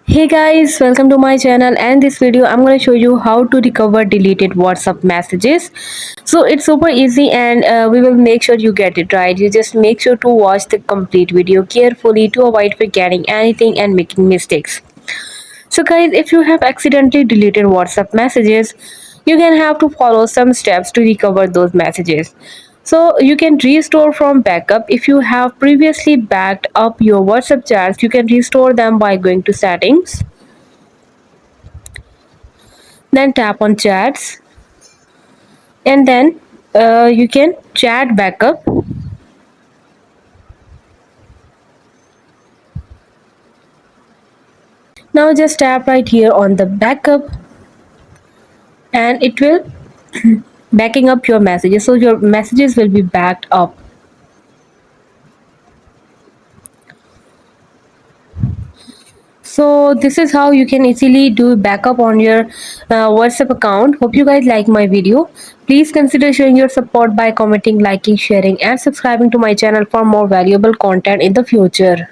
Hey guys, welcome to my channel, and this video I'm going to show you how to recover deleted WhatsApp messages. So it's super easy, and we will make sure you get it right. You just make sure to watch the complete video carefully to avoid forgetting anything and making mistakes. So guys, if you have accidentally deleted WhatsApp messages, you can have to follow some steps to recover those messages. So you can restore from backup. If you have previously backed up your WhatsApp chats, you can restore them by going to settings, then tap on chats, and then you can chat backup. Now just tap right here on the backup, and it will backing up your messages, so your messages will be backed up. So this is how you can easily do backup on your WhatsApp account. Hope you guys like my video. Please consider showing your support by commenting, liking, sharing, and subscribing to my channel for more valuable content in the future.